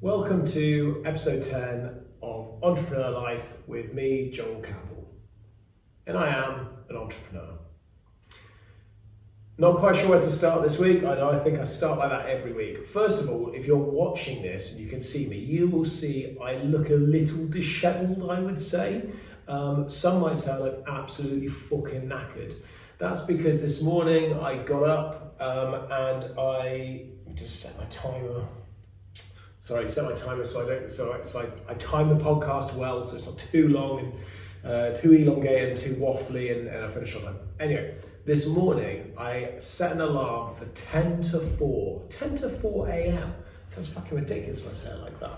Welcome to episode 10 of Entrepreneur Life with me, Joel Campbell. And I am an entrepreneur. Not quite sure where to start this week. I know I think I start like that every week. First of all, if you're watching this and you can see me, you will see I look a little disheveled, I would say. Some might say I look absolutely fucking knackered. That's because this morning I got up and I just set my timer. Set my timer so I time the podcast well, so it's not too long and too elongated and too waffly, and I finish on time. Anyway, this morning I set an alarm for 10 to 4 a.m. Sounds fucking ridiculous when I say it like that.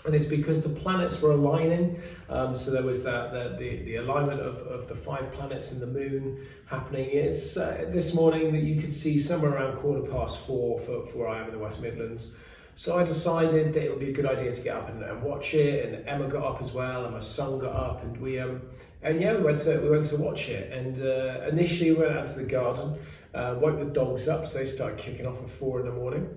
And it's because the planets were aligning. So there was the alignment of the 5 planets and the moon happening. It's this morning that you could see somewhere around 4:15 for where I am in the West Midlands. So I decided that it would be a good idea to get up and watch it, and Emma got up as well, and my son got up, and we went to watch it. And initially we went out to the garden, woke the dogs up, so they started kicking off at 4 in the morning.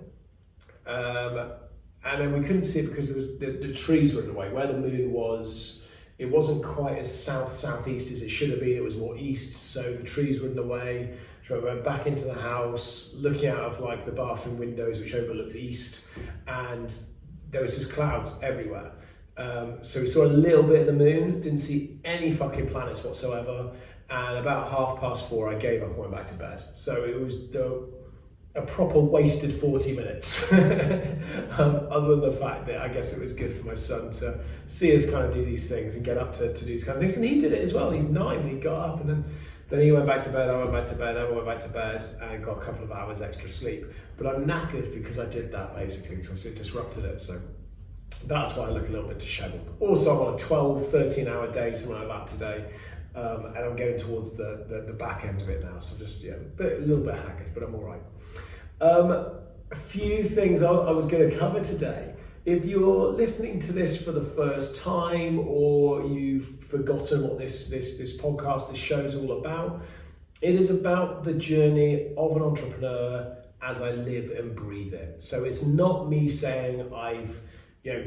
And then we couldn't see it because the trees were in the way. Where the moon was, it wasn't quite as southeast as it should have been. It was more east, so the trees were in the way. So we went back into the house, looking out of like the bathroom windows, which overlooked east, and there was just clouds everywhere. So we saw a little bit of the moon, didn't see any fucking planets whatsoever. And about 4:30, I gave up and went back to bed. So it was a proper wasted 40 minutes. Other than the fact that I guess it was good for my son to see us kind of do these things and get up to do these kind of things. And he did it as well. He's 9 and he got up, and then he went back to bed, I went back to bed, Emma went back to bed, and got a couple of hours extra sleep. But I'm knackered because I did that basically, because it disrupted it. So that's why I look a little bit disheveled. Also, I'm on a 12, 13-hour day, something like that today. And I'm getting towards the back end of it now. So just, a little bit haggard, but I'm all right. A few things I was going to cover today. If you're listening to this for the first time, or you've forgotten what this podcast, this show is all about, it is about the journey of an entrepreneur as I live and breathe it. So it's not me saying I've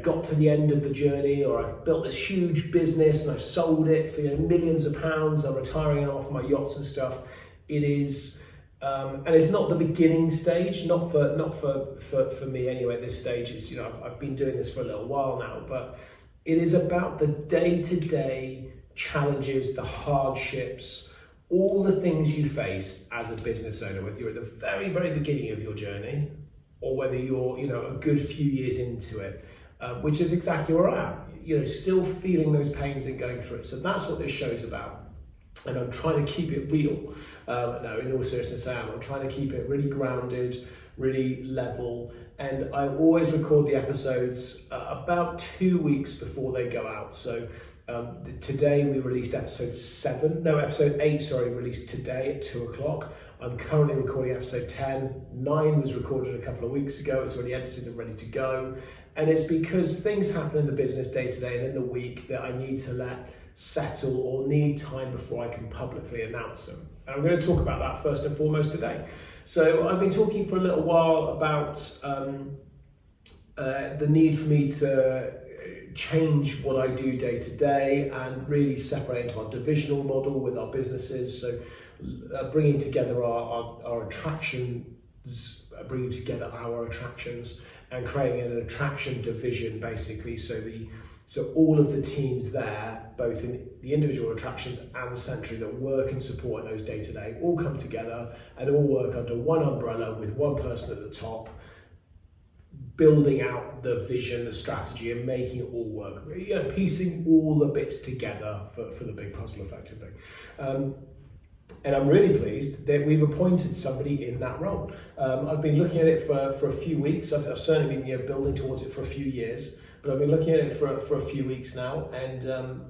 got to the end of the journey, or I've built this huge business and I've sold it for millions of pounds, I'm retiring off my yachts and stuff. It is and it's not the beginning stage, not for me anyway at this stage. It's I've been doing this for a little while now, but it is about the day-to-day challenges, the hardships, all the things you face as a business owner, whether you're at the very, very beginning of your journey or whether you're a good few years into it, which is exactly where I am, still feeling those pains and going through it. So that's what this show is about. And I'm trying to keep it real. No, in all seriousness, I'm trying to keep it really grounded, really level. And I always record the episodes about 2 weeks before they go out. So today we released episode 8, released today at 2:00. I'm currently recording episode 10. 9 was recorded a couple of weeks ago. It's already edited and ready to go. And it's because things happen in the business day to day and in the week that I need to let settle or need time before I can publicly announce them. And I'm going to talk about that first and foremost today. So I've been talking for a little while about the need for me to change what I do day to day and really separate into our divisional model with our businesses. So bringing together our attractions, bringing together our attractions and creating an attraction division basically. So all of the teams there, both in the individual attractions and Century, that work and support those day to day, all come together and all work under one umbrella with one person at the top, building out the vision, the strategy, and making it all work. Piecing all the bits together for the big puzzle effectively. And I'm really pleased that we've appointed somebody in that role. I've been looking at it for a few weeks. I've certainly been building towards it for a few years. But I've been looking at it for a few weeks now, and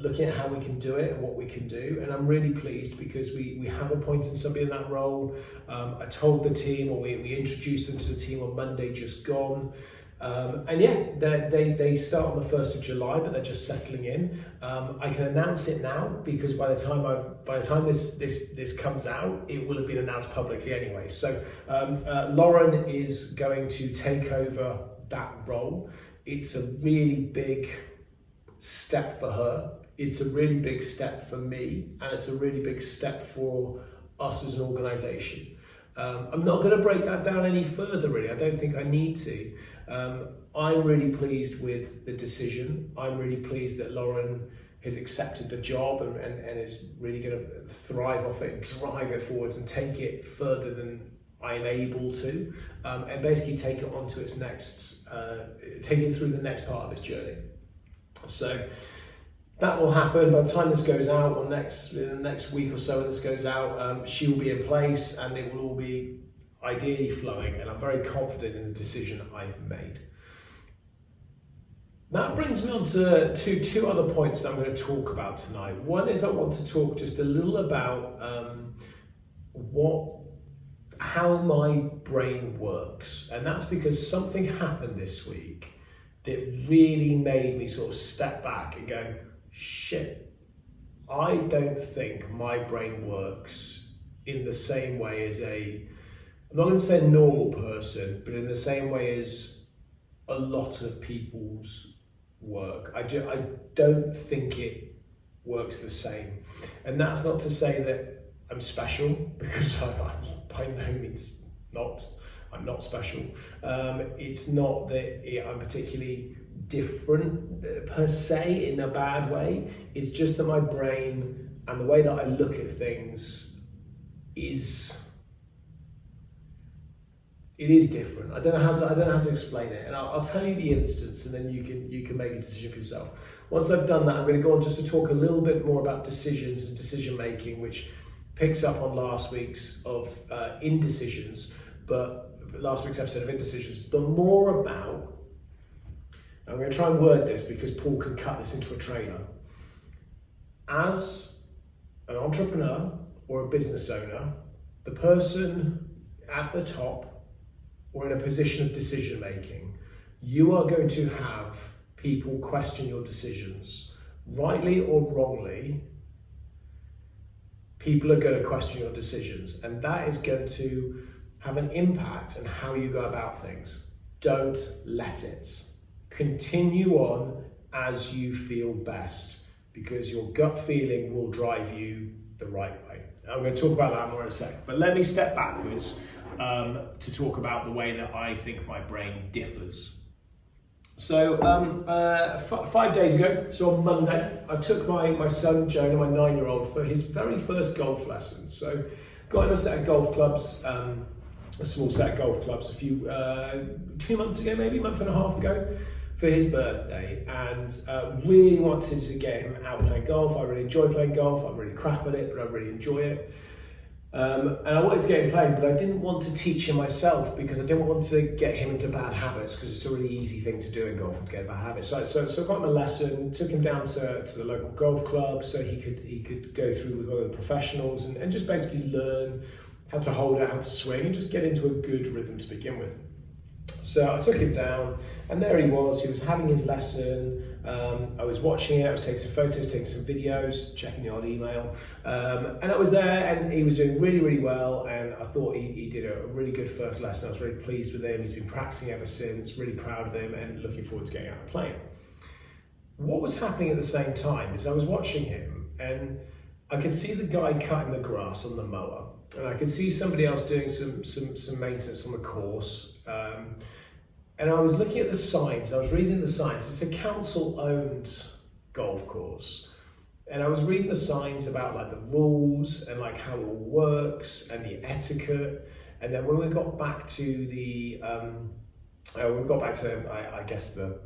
looking at how we can do it and what we can do. And I'm really pleased because we have appointed somebody in that role. I told the team, or we introduced them to the team on Monday just gone. They start on the 1st of July, but they're just settling in. I can announce it now because by the time this comes out, it will have been announced publicly anyway. So Lauren is going to take over that role. It's a really big step for her. It's a really big step for me, and it's a really big step for us as an organisation. I'm not going to break that down any further, really. I don't think I need to. I'm really pleased with the decision. I'm really pleased that Lauren has accepted the job and is really going to thrive off it, drive it forwards and take it further than I'm able to, and basically take it on to its next, take it through the next part of its journey. So that will happen by the time this goes out, or in the next week or so when this goes out, she will be in place and it will all be ideally flowing, and I'm very confident in the decision I've made. That brings me on to two other points that I'm going to talk about tonight. One is I want to talk just a little about how my brain works, and that's because something happened this week that really made me sort of step back and go, shit, I don't think my brain works in the same way as I'm not going to say a normal person, but in the same way as a lot of people's work. I don't think it works the same. And that's not to say that I'm special, because I'm by no means not. I'm not special. It's not that I'm particularly different per se in a bad way. It's just that my brain and the way that I look at things is different. I don't know how to explain it, and I'll tell you the instance, and then you can make a decision for yourself. Once I've done that, I'm going to go on just to talk a little bit more about decisions and decision making, which picks up on last week's of indecisions, but last week's episode of indecisions, but more about. I'm going to try and word this because Paul can cut this into a trailer. As an entrepreneur or a business owner, the person at the top or in a position of decision making, you are going to have people question your decisions. Rightly or wrongly, people are going to question your decisions, and that is going to have an impact on how you go about things. Don't let it. Continue on as you feel best, because your gut feeling will drive you the right way. I'm going to talk about that more in a sec, but let me step backwards to talk about the way that I think my brain differs. So 5 days ago, so on Monday, I took my son Jonah, my 9-year-old, for his very first golf lesson. So got him a set of golf clubs, a small set of golf clubs, 2 months ago, maybe a month and a half ago, for his birthday, and really wanted to get him out playing golf. I really enjoy playing golf. I'm really crap at it, but I really enjoy it. And I wanted to get him playing, but I didn't want to teach him myself because I didn't want to get him into bad habits, because it's a really easy thing to do in golf, to get bad habits. So I got him a lesson, took him down to the local golf club so he could go through with one of the professionals and just basically learn how to hold it, how to swing, and just get into a good rhythm to begin with. So I took him down, and there he was having his lesson. I was watching it, I was taking some photos, taking some videos, checking the odd email, and I was there, and he was doing really, really well, and I thought he did a really good first lesson. I was really pleased with him. He's been practicing ever since, really proud of him, and looking forward to getting out and playing. What was happening at the same time is I was watching him, and I could see the guy cutting the grass on the mower, and I could see somebody else doing some maintenance on the course. And I was looking at the signs, I was reading the signs. It's a council-owned golf course. And I was reading the signs about like the rules and like how it all works and the etiquette. And then when we got back to I guess the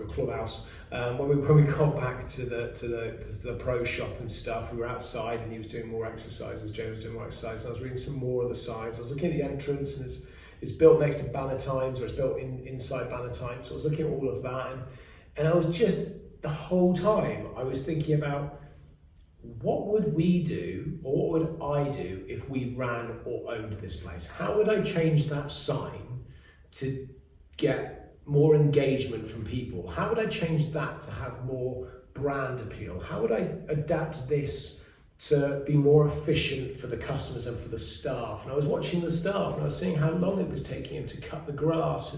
clubhouse. When we got back to the pro shop and stuff, we were outside and he was doing more exercises. James was doing more exercises. I was reading some more of the signs. I was looking at the entrance, and it's built next to Bannatynes, or it's built inside Bannatynes. So I was looking at all of that, and I was just, the whole time I was thinking about, what would we do, or what would I do if we ran or owned this place? How would I change that sign to get more engagement from people? How would I change that to have more brand appeal? How would I adapt this to be more efficient for the customers and for the staff. And I was watching the staff and I was seeing how long it was taking him to cut the grass,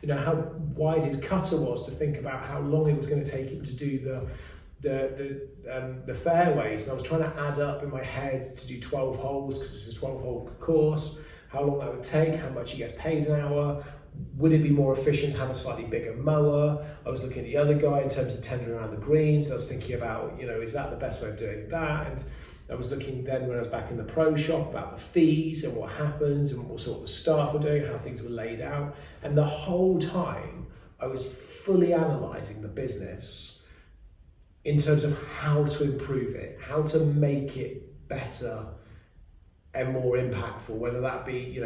and how wide his cutter was, to think about how long it was going to take him to do the fairways. And I was trying to add up in my head to do 12 holes, because it's a 12-hole course, how long that would take, how much he gets paid an hour. Would it be more efficient to have a slightly bigger mower? I was looking at the other guy in terms of tendering around the greens. I was thinking about, is that the best way of doing that? And I was looking then, when I was back in the pro shop, about the fees and what happens and also what the staff were doing and how things were laid out. And the whole time I was fully analysing the business in terms of how to improve it, how to make it better and more impactful, whether that be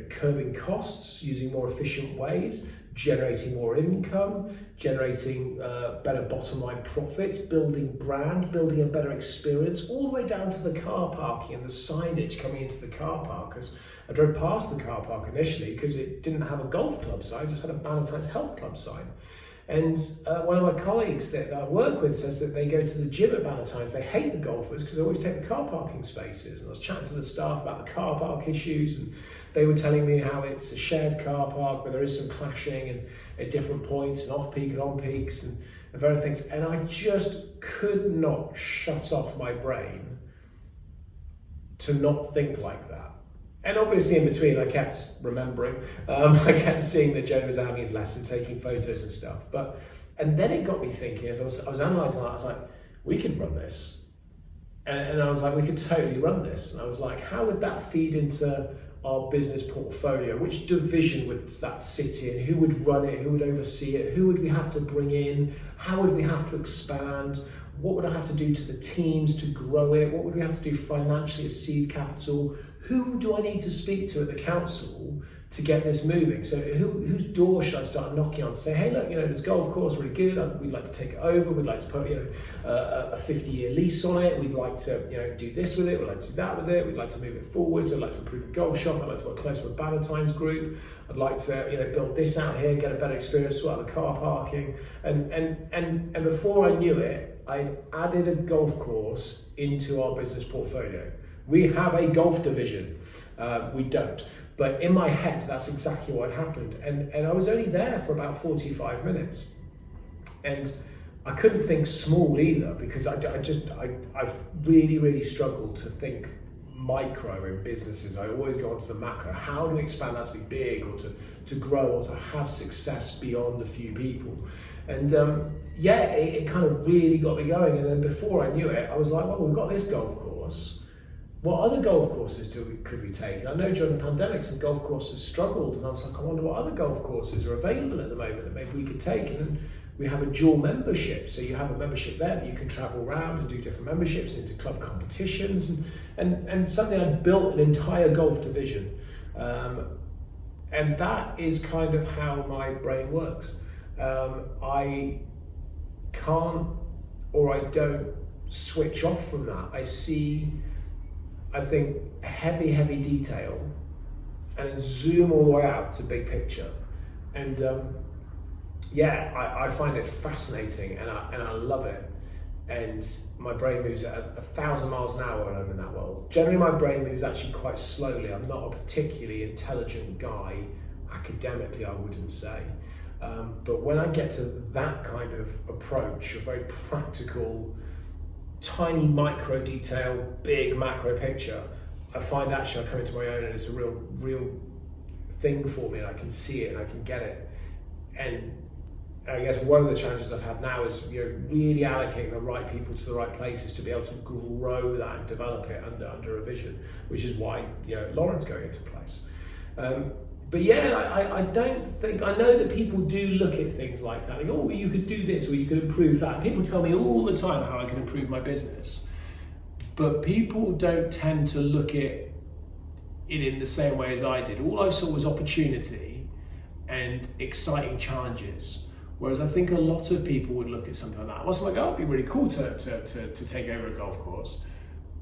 curbing costs, using more efficient ways, generating more income, generating better bottom line profits, building brand, building a better experience, all the way down to the car parking and the signage coming into the car park. Because I drove past the car park initially because it didn't have a golf club sign, it just had a Bannatynes Health Club sign. And one of my colleagues that I work with says that they go to the gym at Bannatynes, they hate the golfers because they always take the car parking spaces. And I was chatting to the staff about the car park issues, and they were telling me how it's a shared car park where there is some clashing and at different points and off-peak and on-peaks and various things. And I just could not shut off my brain to not think like that. And obviously in between, I kept remembering, I kept seeing that Joe was having his lesson, taking photos and stuff. And then it got me thinking, as I was analysing that, I was like, we could run this. And I was like, we could totally run this. And I was like, how would that feed into our business portfolio? Which division would that sit in? Who would run it? Who would oversee it? Who would we have to bring in? How would we have to expand? What would I have to do to the teams to grow it? What would we have to do financially as seed capital? Who do I need to speak to at the council to get this moving? So whose door should I start knocking on to say, hey, look, this golf course is really good. We'd like to take it over. We'd like to put, a 50-year lease on it. We'd like to, do this with it. We'd like to do that with it. We'd like to move it forward. So I'd like to improve the golf shop. I'd like to work closer with Bannatynes Group. I'd like to, build this out here, get a better experience, sort out the car parking. And before I knew it, I'd added a golf course into our business portfolio. We have a golf division. We don't. But in my head, that's exactly what had happened. And I was only there for about 45 minutes. And I couldn't think small either, because I really, really struggled to think micro in businesses. I always go on to the macro. How do we expand that to be big, or to grow, or to have success beyond a few people? And it kind of really got me going. And then before I knew it, I was like, well, we've got this golf course. What other golf courses could we take? And I know during the pandemic some golf courses struggled, and I was like, I wonder what other golf courses are available at the moment that maybe we could take. And then we have a dual membership, so you have a membership there, but you can travel around and do different memberships into club competitions. And suddenly I built an entire golf division. And that is kind of how my brain works. I can't, or I don't switch off from that. I think heavy detail, and then zoom all the way out to big picture. And I find it fascinating, and I love it. And my brain moves at 1,000 miles an hour when I'm in that world. Generally, my brain moves actually quite slowly. I'm not a particularly intelligent guy academically, I wouldn't say. But when I get to that kind of approach, a very practical, tiny micro detail, big macro picture, I find actually I come into my own, and it's a real thing for me, and I can see it and I can get it. And I guess one of the challenges I've had now is really allocating the right people to the right places to be able to grow that and develop it under a vision, which is why Lauren's going into place. But I don't think, I know that people do look at things like that, like, oh, you could do this or you could improve that. People tell me all the time how I can improve my business, but people don't tend to look at it in the same way as I did. All I saw was opportunity and exciting challenges, whereas I think a lot of people would look at something like that. I was like, oh, it'd be really cool to take over a golf course.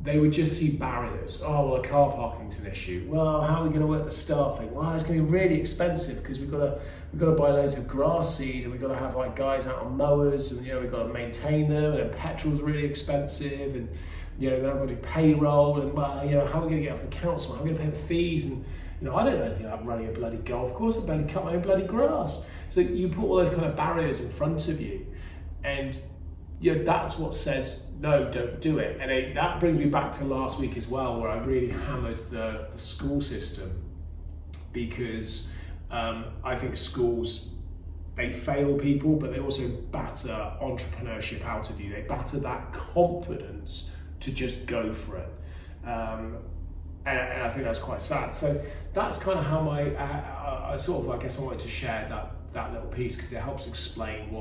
they would just see barriers. Oh, well, the car parking's an issue. Well, how are we going to work the staffing? Well, it's going to be really expensive because we've got to buy loads of grass seed, and we've got to have like guys out on mowers, and we've got to maintain them, and then petrol's really expensive, and then I've got to do payroll, and how are we going to get off the council? How are we going to pay the fees? And I don't know anything about running a bloody golf course. I barely cut my own bloody grass. So you put all those kind of barriers in front of you, and that's what says, no, don't do it. And that brings me back to last week as well, where I really hammered the school system, because I think schools, they fail people, but they also batter entrepreneurship out of you. They batter that confidence to just go for it. And I think that's quite sad. So that's kind of how I guess I wanted to share that little piece, because it helps explain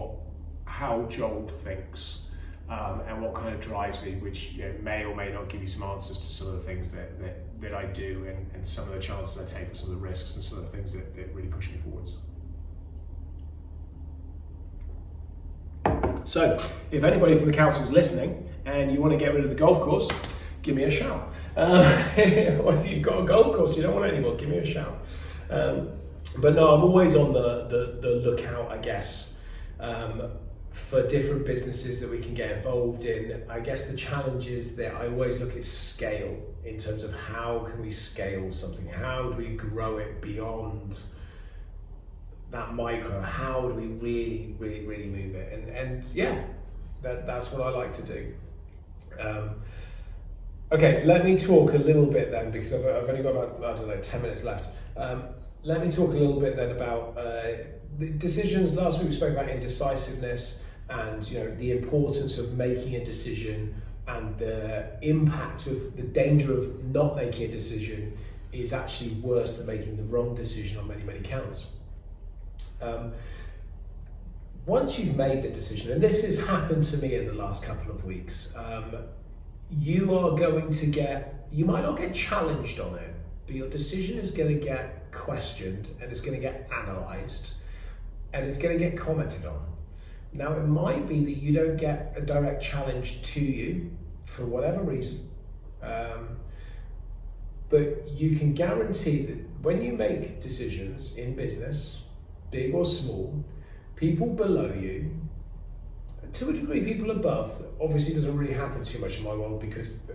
how Joel thinks and what kind of drives me, which may or may not give you some answers to some of the things that I do, and some of the chances I take, and some of the risks, and some of the things that really push me forwards. So if anybody from the council is listening and you want to get rid of the golf course, give me a shout. Or if you've got a golf course you don't want anymore, give me a shout. But no, I'm always on the lookout, I guess, for different businesses that we can get involved in. I guess the challenge is that I always look at scale, in terms of how can we scale something? How do we grow it beyond that micro? How do we really, really, really move it? And that's what I like to do. Okay, let me talk a little bit then, because I've only got about 10 minutes left. Let me talk a little bit then about the decisions. Last week we spoke about indecisiveness, and the importance of making a decision, and the impact of the danger of not making a decision is actually worse than making the wrong decision on many, many counts. Once you've made the decision, and this has happened to me in the last couple of weeks, you might not get challenged on it, but your decision is going to get questioned, and it's going to get analysed, and it's going to get commented on. Now, it might be that you don't get a direct challenge to you for whatever reason, but you can guarantee that when you make decisions in business, big or small, people below you, to a degree people above, obviously doesn't really happen too much in my world, because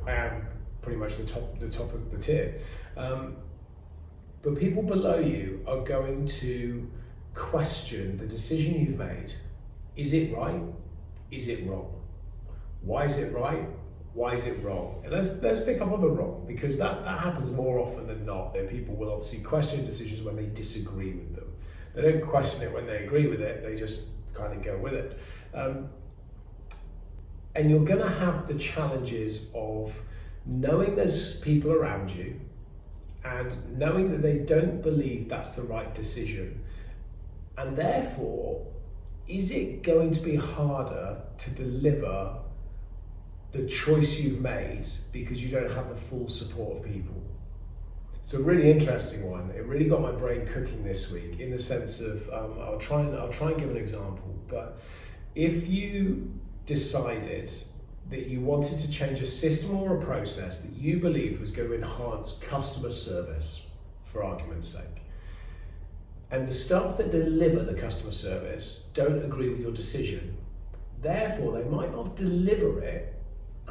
I am pretty much the top of the tier, but people below you are going to question the decision you've made. Is it right? Is it wrong? Why is it right? Why is it wrong? And let's pick up on the wrong, because that happens more often than not, that people will obviously question decisions when they disagree with them. They don't question it when they agree with it, they just kind of go with it. And you're going to have the challenges of knowing there's people around you, and knowing that they don't believe that's the right decision. And therefore, is it going to be harder to deliver the choice you've made because you don't have the full support of people? It's a really interesting one. It really got my brain cooking this week, in the sense of, I'll try and give an example, but if you decided that you wanted to change a system or a process that you believed was going to enhance customer service, for argument's sake, and the staff that deliver the customer service don't agree with your decision, therefore they might not deliver it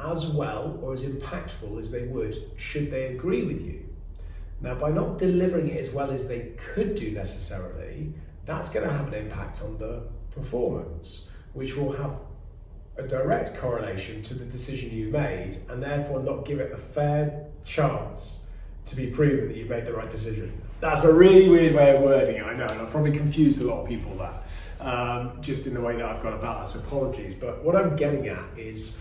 as well or as impactful as they would should they agree with you. Now, by not delivering it as well as they could do necessarily, that's going to have an impact on the performance, which will have a direct correlation to the decision you've made, and therefore not give it a fair chance to be proven that you've made the right decision. That's a really weird way of wording it, I know, and I've probably confused a lot of people that, just in the way that I've gone about that, so apologies. But what I'm getting at is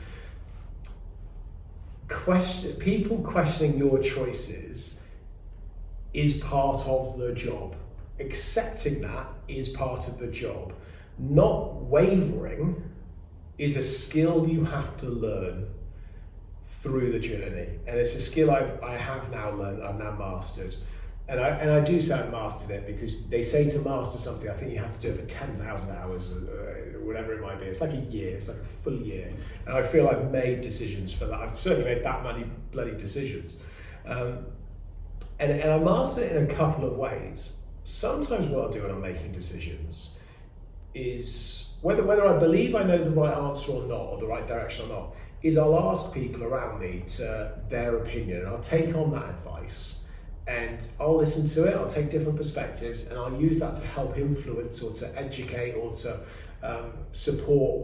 people questioning your choices is part of the job. Accepting that is part of the job. Not wavering is a skill you have to learn through the journey, and it's a skill I have now learned, I've now mastered. And I do say I mastered it, because they say to master something, I think you have to do it for 10,000 hours, whatever it might be. It's like a year, it's like a full year. And I feel I've made decisions for that. I've certainly made that many bloody decisions. And I mastered it in a couple of ways. Sometimes what I'll do when I'm making decisions is, whether I believe I know the right answer or not, or the right direction or not, is I'll ask people around me to their opinion, and I'll take on that advice, and I'll listen to it, I'll take different perspectives, and I'll use that to help influence or to educate or to support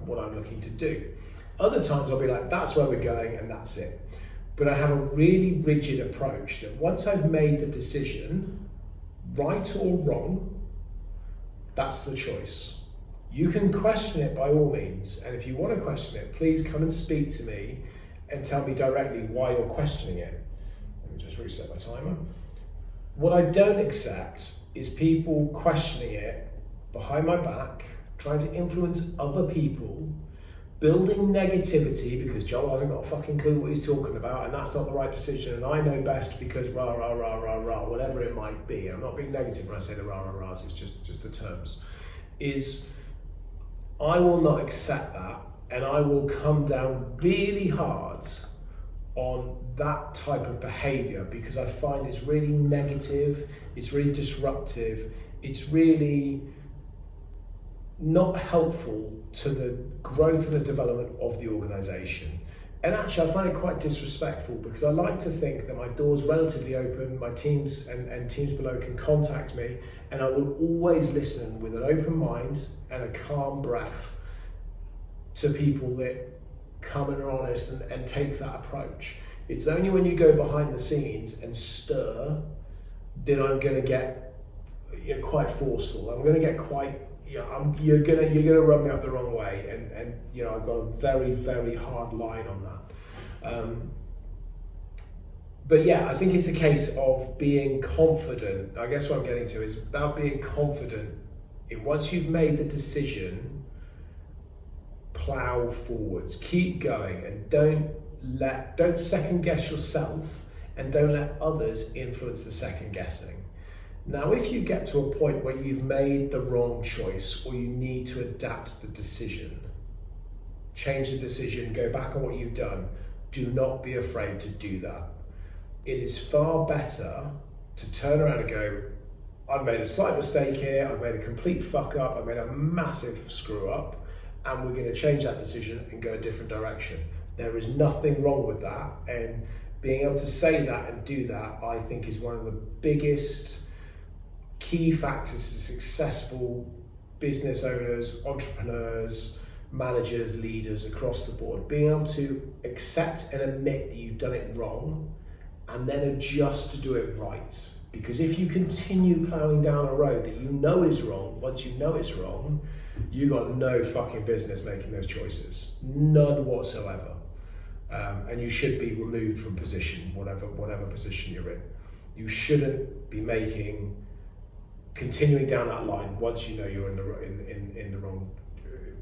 what I'm looking to do. Other times I'll be like, that's where we're going and that's it. But I have a really rigid approach that once I've made the decision, right or wrong, that's the choice. You can question it by all means, and if you want to question it, please come and speak to me and tell me directly why you're questioning it. Let me just reset my timer. What I don't accept is people questioning it behind my back, trying to influence other people, building negativity because Joel hasn't got a fucking clue what he's talking about, and that's not the right decision, and I know best because rah, rah, rah, rah, rah, whatever it might be. I'm not being negative when I say the rah, rah, rahs, it's just the terms. I will not accept that, and I will come down really hard on that type of behaviour because I find it's really negative, it's really disruptive, it's really not helpful to the growth and the development of the organisation. And actually I find it quite disrespectful because I like to think that my door's relatively open, my teams and teams below can contact me, and I will always listen with an open mind and a calm breath to people that come and are honest and take that approach. It's only when you go behind the scenes and stir that I'm going to get quite forceful. I'm going to get quite, you're gonna rub me up the wrong way, and I've got a very, very hard line on that. But yeah, I think it's a case of being confident. I guess what I'm getting to is about being confident in once you've made the decision, plow forwards, keep going, and don't second guess yourself, and don't let others influence the second guessing. Now, if you get to a point where you've made the wrong choice or you need to adapt the decision, change the decision, go back on what you've done, do not be afraid to do that. It is far better to turn around and go, I've made a slight mistake here, I've made a complete fuck up, I've made a massive screw up, and we're going to change that decision and go a different direction. There is nothing wrong with that, and being able to say that and do that, I think, is one of the biggest key factors to successful business owners, entrepreneurs, managers, leaders across the board. Being able to accept and admit that you've done it wrong and then adjust to do it right. Because if you continue plowing down a road that you know is wrong, once you know it's wrong, you got no fucking business making those choices. None whatsoever. And you should be removed from position, whatever position you're in. You shouldn't be continuing down that line once you know you're in the wrong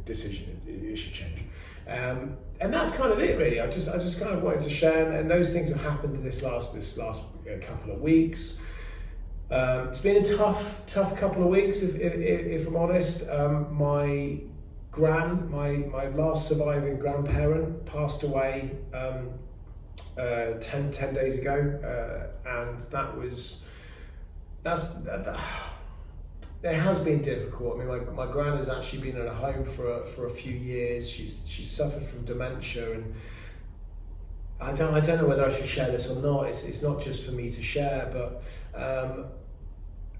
decision. It should change, and that's kind of it really. I just kind of wanted to share, and those things have happened this last couple of weeks. It's been a tough couple of weeks, if I'm honest. My Gran, my last surviving grandparent, passed away 10 days ago, and it has been difficult. I mean, my Gran has actually been in a home for a few years. She's suffered from dementia, and I don't know whether I should share this or not. It's not just for me to share, but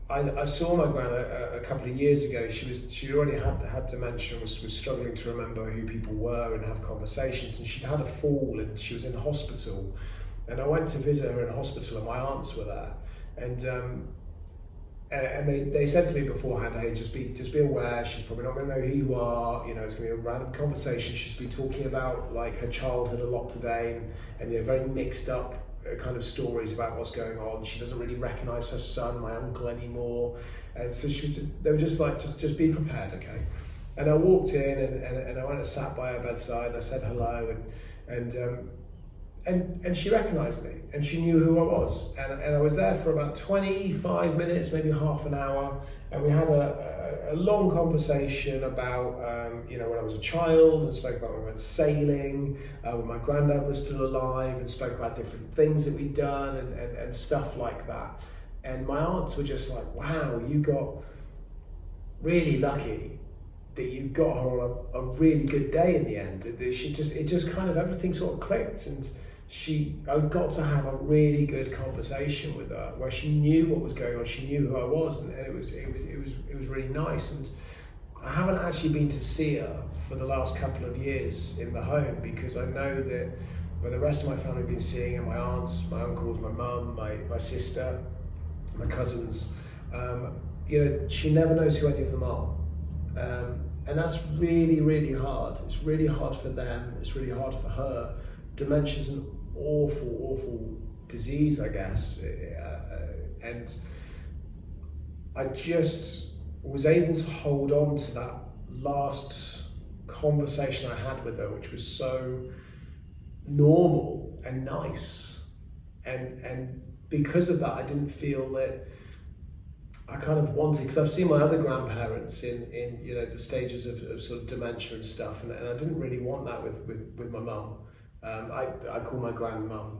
I saw my Gran a couple of years ago. She already had dementia, was struggling to remember who people were and have conversations, and she'd had a fall and she was in hospital. And I went to visit her in hospital, and my aunts were there, and they said to me beforehand, hey, just be aware, she's probably not going to know who you are, it's going to be a random conversation. She's been talking about like her childhood a lot today, and very mixed up kind of stories about what's going on. She doesn't really recognise her son, my uncle, anymore, and so they were just like, just be prepared, okay? And I walked in and I went and sat by her bedside and I said hello, and and she recognised me, and she knew who I was, and I was there for about 25 minutes, maybe half an hour, and we had a long conversation about when I was a child, and spoke about when we went sailing, when my granddad was still alive, and spoke about different things that we'd done and stuff like that. And my aunts were just like, wow, you got really lucky that you got her on a really good day in the end. It just kind of, everything sort of clicked, and I got to have a really good conversation with her where she knew what was going on, she knew who I was, and it was really nice. And I haven't actually been to see her for the last couple of years in the home, because I know that where the rest of my family have been seeing her, my aunts, my uncles, my mum, my sister, my cousins, she never knows who any of them are. And that's really, really hard. It's really hard for them, it's really hard for her. Dementia's an awful disease, I guess. And I just was able to hold on to that last conversation I had with her, which was so normal and nice. And because of that, I didn't feel that I kind of wanted, because I've seen my other grandparents in the stages of sort of dementia and stuff, and I didn't really want that with my mum. I call my grandmum.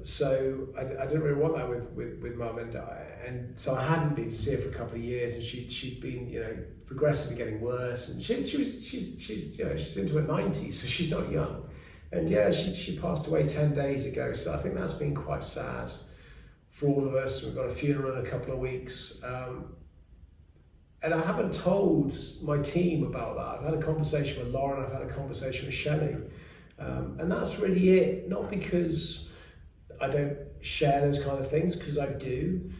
So I didn't really want that with mum, and so I hadn't been to see her for a couple of years, and she'd been progressively getting worse, and she's into her 90s, so she's not young, and she passed away 10 days ago. So I think that's been quite sad for all of us. We've got a funeral in a couple of weeks, and I haven't told my team about that. I've had a conversation with Lauren, I've had a conversation with Shelley. And that's really it, not because I don't share those kind of things, because I do,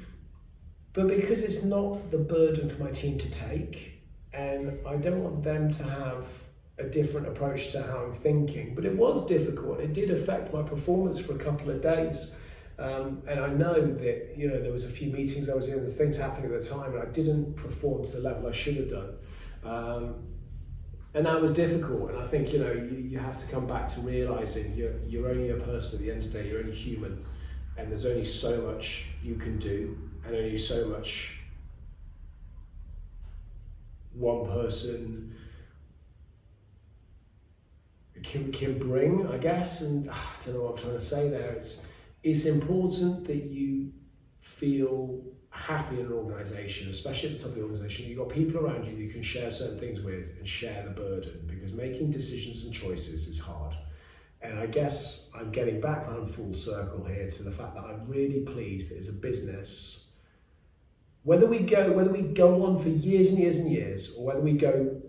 but because it's not the burden for my team to take, and I don't want them to have a different approach to how I'm thinking. But it was difficult, it did affect my performance for a couple of days, and I know that there was a few meetings I was in, and things happening at the time, and I didn't perform to the level I should have done. And that was difficult, and I think you have to come back to realising you're only a person at the end of the day, you're only human, and there's only so much you can do, and only so much one person can bring, I guess. And I don't know what I'm trying to say there. It's important that you feel happy in an organisation, especially at the top of the organisation. You've got people around you can share certain things with and share the burden, because making decisions and choices is hard. And I guess I'm getting back around full circle here to the fact that I'm really pleased that as a business, whether we go on for years and years and years, or whether we go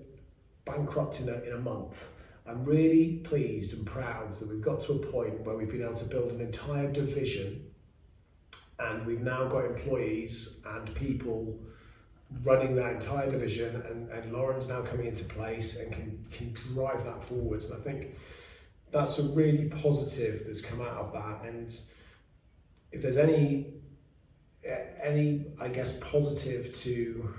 bankrupt in a month, I'm really pleased and proud that we've got to a point where we've been able to build an entire division. And we've now got employees and people running that entire division, and Lauren's now coming into place and can drive that forwards. And I think that's a really positive that's come out of that. And if there's any I guess positive to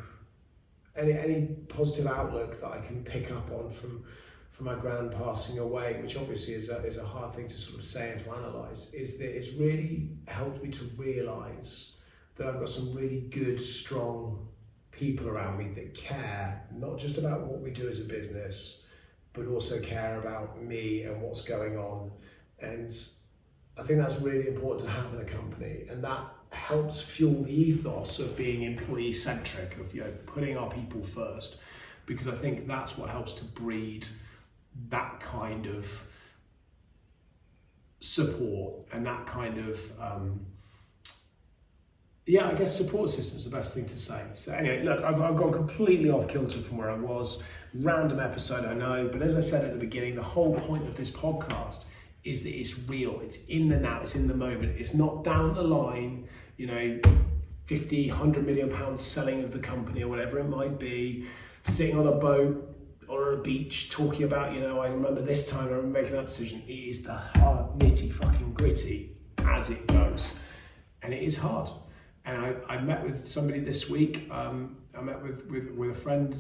any positive outlook that I can pick up on from my gran passing away, which obviously is a hard thing to sort of say and to analyse, is that it's really helped me to realise that I've got some really good, strong people around me that care, not just about what we do as a business, but also care about me and what's going on. And I think that's really important to have in a company, and that helps fuel the ethos of being employee-centric, of putting our people first, because I think that's what helps to breed that kind of support and that kind of I guess support system is the best thing to say. So anyway, look, I've gone completely off kilter from where I was. Random episode, I know, but as I said at the beginning, the whole point of this podcast is that it's real, it's in the now, it's in the moment. It's not down the line, 50, 100 million pounds selling of the company or whatever it might be, sitting on a boat or a beach talking about, I remember this time, I remember making that decision. It is the hard, nitty, fucking gritty as it goes. And it is hard. And I met with somebody this week. I met with a friend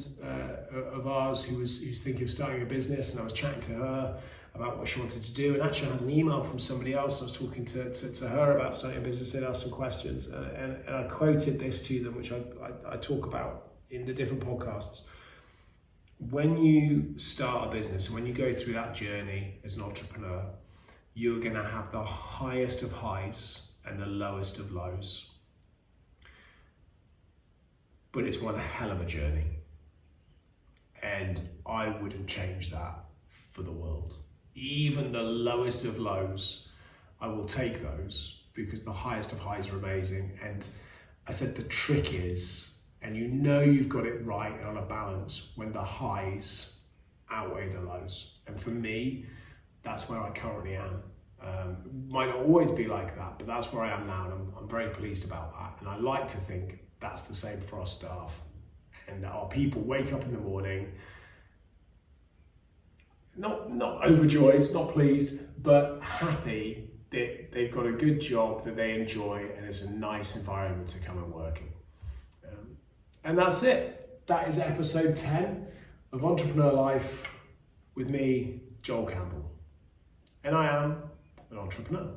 of ours who was thinking of starting a business, and I was chatting to her about what she wanted to do. And actually I had an email from somebody else. I was talking to her about starting a business. They'd asked some questions, and I quoted this to them, which I talk about in the different podcasts. When you start a business, and when you go through that journey as an entrepreneur, you're going to have the highest of highs and the lowest of lows. But it's one hell of a journey. And I wouldn't change that for the world. Even the lowest of lows, I will take those, because the highest of highs are amazing. And I said the trick is, and you know you've got it right and on a balance, when the highs outweigh the lows. And for me, that's where I currently am. Might not always be like that, but that's where I am now, and I'm very pleased about that. And I like to think that's the same for our staff. And our people wake up in the morning, not overjoyed, not pleased, but happy that they've got a good job that they enjoy, and it's a nice environment to come and work in. And that's it. That is episode 10 of Entrepreneur Life with me, Joel Campbell. And I am an entrepreneur.